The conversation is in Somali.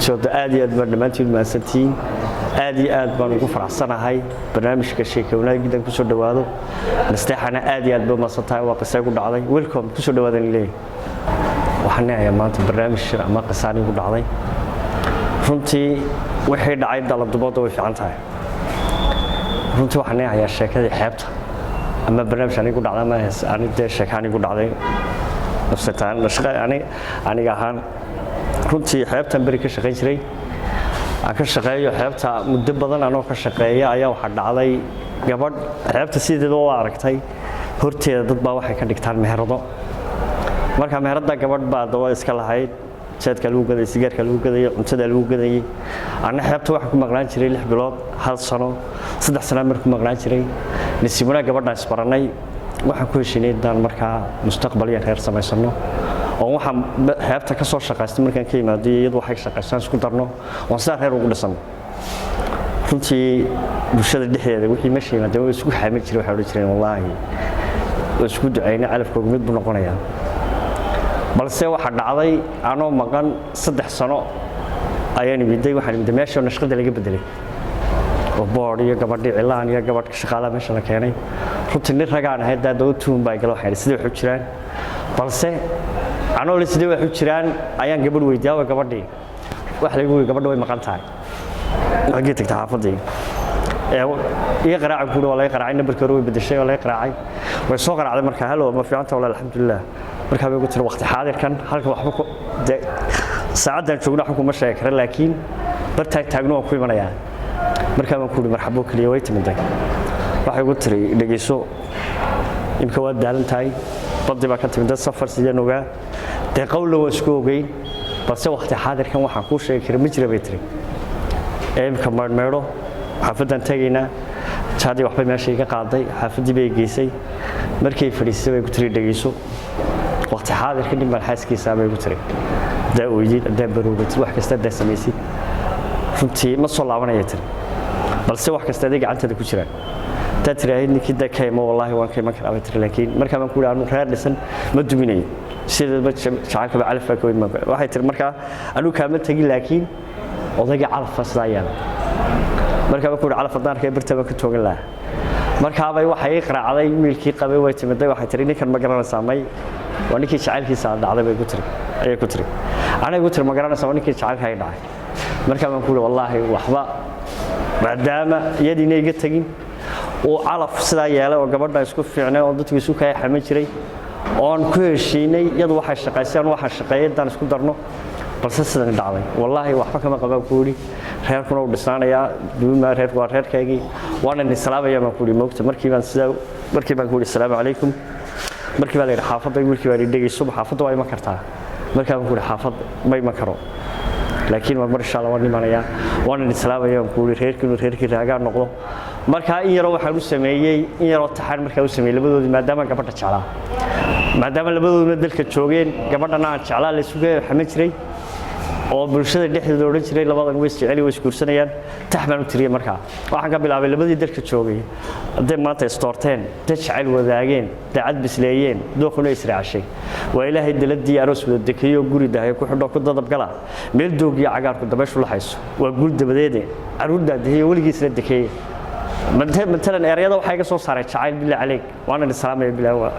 runtii aad iyo aad baan dhammaantiin mahadsantihiin aad iyo aad baan ugu faraxsanahay barnaamijka sheeko wanaagsan ku soo dhawaado nasteexana aad iyo aad baan masantahay waa qisay ku dhacday welcome ku soo dhawaadan ilaa waxaan leeyahay maanta barnaamij shir ama qisaan ugu dhacday runtii wixii dhacay dalabdubada way fiican tahay runtii waxaan leeyahay sheekadii xeebta ama barnaamij anigu dhacday ma aniga sheekani ku dhacday nafsataan aniga ahaan runtii xeebtan bari ka shaqeyn jiray aan ka shaqeeyo xeebta muddo badan anoo ka shaqeeya ayaa waxa dhacday gabadh xeebta sideeda oo aragtay horteeda dad baa waxay ka dhigtaan meherado marka meherada gabadh baa dawa iska lahayd jeedka lagu gaday sigaarka lagu gaday cuntada lagu gaday ana xeebta waxa ku maqnaan jiray 6 bilood 1 sano 3 sano markuu maqnaan jiray nisiibna gabadhaas baranay waxaan ku heshiinay daan markaa mustaqbalka reer samaysano oo waxaan xeebta ka soo shaqaystay markaan ka imaaday iyadoo waxay shaqaystaan isku darno oo saar reer ugu dhisan runtii bulshada dhexdeeda wixii meesha yimaada way isku xamil jiray waxa la jireen wallahi oo isku duceeyna calafkooda mid buu noqonayaa balse waxa dhacday anoo maqan 3 sano ayaan imiday waxaan imiday meesha nashqada laga bedelay oo boor iyo gabadhii cilaan iyo gabadh shaqaalaha meesha la keenay runtii ragaan ahayd dad tuun bay galo waxay sidii wax u jiraan balse anoo la sidii wax u jiraan ayaan gabadh weydiiyay gabadhii wax lagu weydiiyay gabadhu way maqan tahay waxay tagtay xaafadii iyo qaraac ku walaay qaraacay nambarka way bedeshay walaay qaraacay way soo qaraacday markaa halo ma fiicanta walaal alxamdulillah markaa way ku tiri waqti xaadirkan halka waxba ku saacadan joogna xukuma sheekay kara laakiin bartaay taagno ku imanaya markaa waan ku marxabo kaliya way timiday waxay ugu tiri dhageyso imka waa daalantahay badii baa ka timid safar sideen ogaa de qowlo waa isku ogeyn balse waqti xaadirkan waxaan ku sheegi karaa ma jira bay tiri imka marmeero xaafadan tagayna taadi waxba meesha iga qaaday xaafadii bay geysay markay fadhiisay way ku tiri dhageyso waqti xaadirkan dhimar xaaskiisa bay ku tiri daawiyid dabaruubad wax kasta da sameeyay runtii ma soo laabanaya tiri balse wax kasta adiga gacantada ku jiraan تترى إني كده كيما والله وان كيما كان أبتر لكن مركب ما نقول أنو خير لسن ما تدميني سيد بس شعارك بعرف كوين ما واحد ترى مركب أنو كامل تجي لكن وضيق عرف فصلايا مركب أقول على فضان كي برتبك توقع له مركب أي واحد يقرأ على ملكي قبل ويتمدى واحد ترى إني كان مقرنا سامي وأنا كي شعار كي ساعد على بيقتري أي قتري أنا قتري مقرنا سامي كي شعار هاي داعي مركب نقول والله وحبا بعدما يدي نيجي تجين oo calaf sida yeelay oo gabadha isku fiicnay oo dadku isu ka xaman jiray oo aan ku heshiinay iyadu waxay shaqaystaan waxa shaqeeyadaan isku darno balse sidan dhacday wallahi waxba kama qaban kuuri reerkuna u dhisaanaya duuma reerku waa reerkaygii waana ni salaamaya ma kuuri moogta markii baan kuuri assalaamu calaykum markii baa leeyahay xaafadda wiilkii baa dhigayso xaafadda way ma kartaa markaa baan kuuri xaafad may ma karo laakiin ma insha Allah waan imanaya waana ni salaamaya kuuri reerkii raaga noqdo marka in yaro waxa uu sameeyay in yaro taxan marka uu sameeyay labadoodii maadaama gabadha jeclaa maadaama labadoodna dalka joogeen gabadhana aan jeclaa la isugu xaman jiray oo bulshada dhexdeeda oran jiray labadan way jecel way iskuursanayaan taxman u tiriyay marka waxaan ka bilaabay labadii dalka joogay hadday maanta istoorteen dad jecel wadaageen daacad bisleeyeen dooquna israacay waa ilaahay daladii aroos wada dekeeyo guri dahay ku xidho ku dadab gala meel doogiya cagaarku dabayshu la hayso waa guul dabadeed caruurda dahay waligiis la dekeeyay مثلا ارياده waxay ka soo saaray jacayl bilaa caleeg waana salaamay bilaa